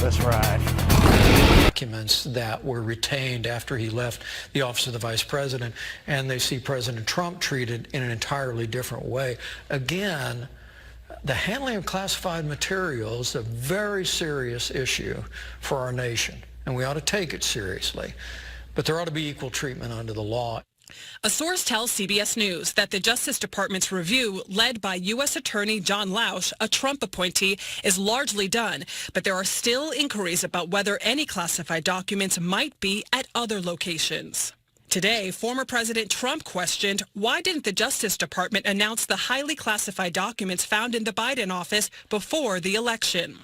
Let's ride. Documents that were retained after he left the office of the vice president, and they see President Trump treated in an entirely different way. Again, the handling of classified materials is a very serious issue for our nation, and we ought to take it seriously. But there ought to be equal treatment under the law. A source tells CBS News that the Justice Department's review, led by U.S. Attorney John Lausch, a Trump appointee, is largely done, but there are still inquiries about whether any classified documents might be at other locations. Today, former President Trump questioned why didn't the Justice Department announce the highly classified documents found in the Biden office before the election.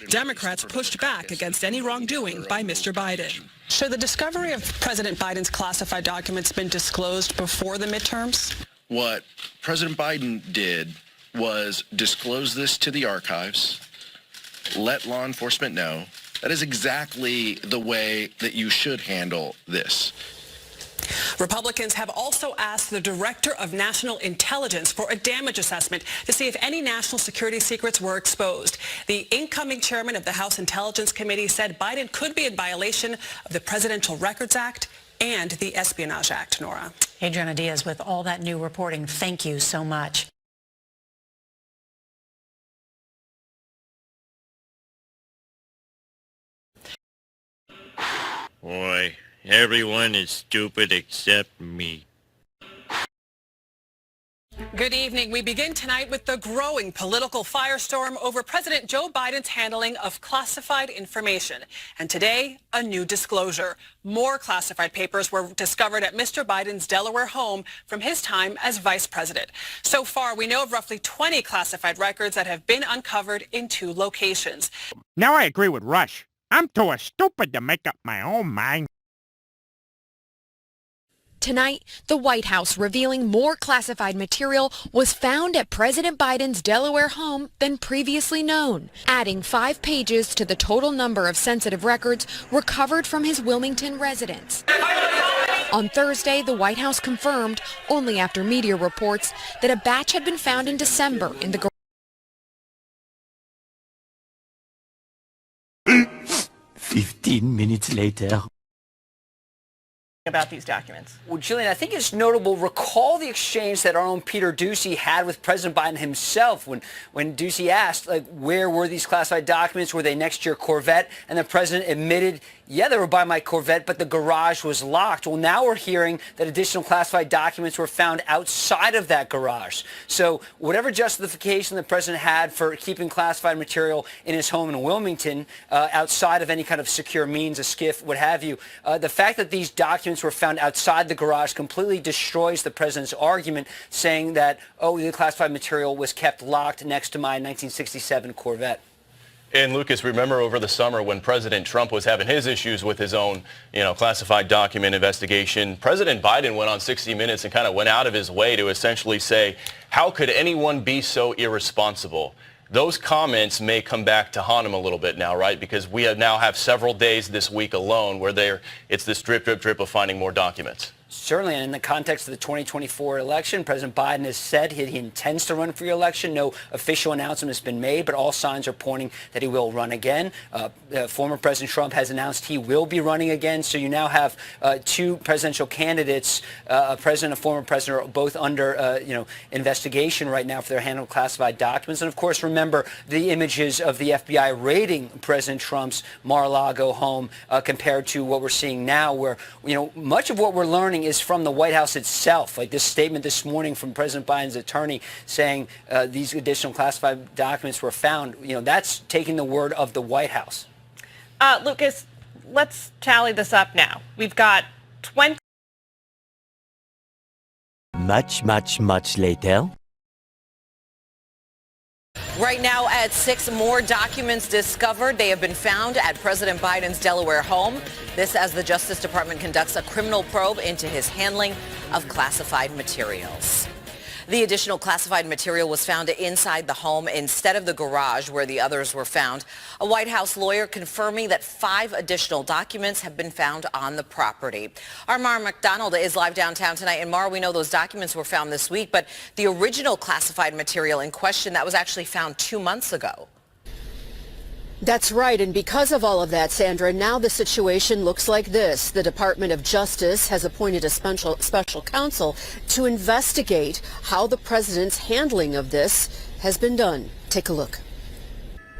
Democrats pushed back against any wrongdoing by Mr. Biden. Should the discovery of President Biden's classified documents been disclosed before the midterms? What President Biden did was disclose this to the archives, let law enforcement know. That is exactly the way that you should handle this. Republicans have also asked the Director of National Intelligence for a damage assessment to see if any national security secrets were exposed. The incoming chairman of the House Intelligence Committee said Biden could be in violation of the Presidential Records Act and the Espionage Act. Nora. Adriana Diaz with all that new reporting. Thank you so much. Boy, everyone is stupid except me. Good evening. We begin tonight with the growing political firestorm over President Joe Biden's handling of classified information. And today, a new disclosure. More classified papers were discovered at Mr. Biden's Delaware home from his time as vice president. So far, we know of roughly 20 classified records that have been uncovered in 2 locations. Now I agree with Rush. I'm too stupid to make up my own mind. Tonight, the White House revealing more classified material was found at President Biden's Delaware home than previously known, adding 5 pages to the total number of sensitive records recovered from his Wilmington residence. On Thursday, the White House confirmed, only after media reports, that a batch had been found in December in the 15 minutes later. About these documents. Well, Jillian, I think it's notable. Recall the exchange that our own Peter Doocy had with President Biden himself when Doocy asked, like, where were these classified documents? Were they next to your Corvette? And the president admitted, yeah, they were by my Corvette, but the garage was locked. Well, now we're hearing that additional classified documents were found outside of that garage. So whatever justification the president had for keeping classified material in his home in Wilmington, outside of any kind of secure means, a SCIF, what have you, the fact that these documents were found outside the garage completely destroys the president's argument, saying that, oh, the classified material was kept locked next to my 1967 Corvette. And Lucas, remember over the summer when President Trump was having his issues with his own, classified document investigation, President Biden went on 60 Minutes and kind of went out of his way to essentially say, how could anyone be so irresponsible? Those comments may come back to haunt him a little bit now, right? Because we now have several days this week alone where it's this drip, drip, drip of finding more documents. Certainly, and in the context of the 2024 election, President Biden has said he intends to run for re-election. No official announcement has been made, but all signs are pointing that he will run again. Former President Trump has announced he will be running again. So you now have 2 presidential candidates, a president and a former president, are both under investigation right now for their handling of classified documents. And of course, remember the images of the FBI raiding President Trump's Mar-A-Lago home compared to what we're seeing now, where much of what we're learning is from the White House itself. Like this statement this morning from President Biden's attorney saying these additional classified documents were found, that's taking the word of the White House. Lucas, let's tally this up now. We've got 20. Much later. Right now at 6, more documents discovered. They have been found at President Biden's Delaware home. This as the Justice Department conducts a criminal probe into his handling of classified materials. The additional classified material was found inside the home instead of the garage where the others were found. A White House lawyer confirming that 5 additional documents have been found on the property. Our Mar McDonald is live downtown tonight. And Mar, we know those documents were found this week, but the original classified material in question, that was actually found 2 months ago. That's right, and because of all of that, Sandra, now the situation looks like this. The Department of Justice has appointed a special counsel to investigate how the president's handling of this has been done. Take a look.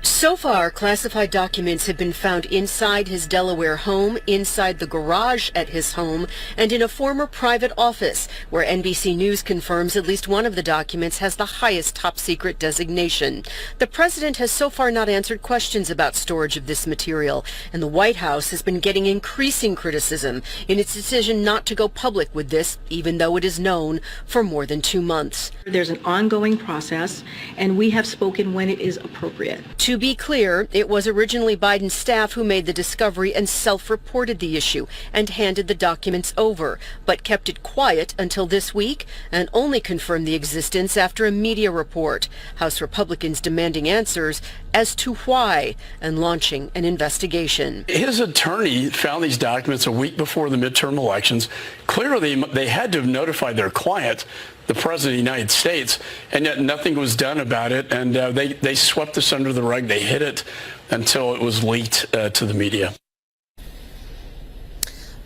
So far, classified documents have been found inside his Delaware home, inside the garage at his home, and in a former private office, where NBC News confirms at least one of the documents has the highest top secret designation. The president has so far not answered questions about storage of this material, and the White House has been getting increasing criticism in its decision not to go public with this, even though it is known for more than 2 months. There's an ongoing process, and we have spoken when it is appropriate. To be clear, it was originally Biden's staff who made the discovery and self-reported the issue and handed the documents over, but kept it quiet until this week and only confirmed the existence after a media report. House Republicans demanding answers as to why and launching an investigation. His attorney found these documents a week before the midterm elections. Clearly, they had to have notified their client, the President of the United States, and yet nothing was done about it, and they swept this under the rug. They hid it until it was leaked to the media.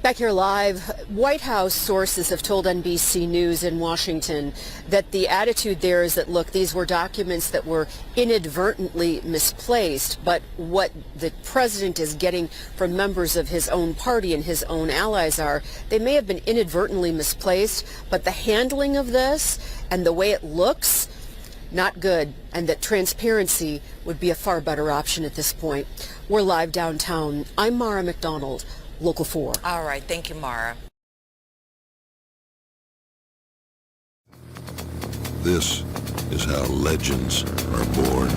Back here live, White House sources have told NBC News in Washington that the attitude there is that, look, these were documents that were inadvertently misplaced, but what the president is getting from members of his own party and his own allies are, they may have been inadvertently misplaced, but the handling of this and the way it looks, not good, and that transparency would be a far better option at this point. We're live downtown. I'm Mara McDonald, Local 4. All right. Thank you, Mara. This is how legends are born.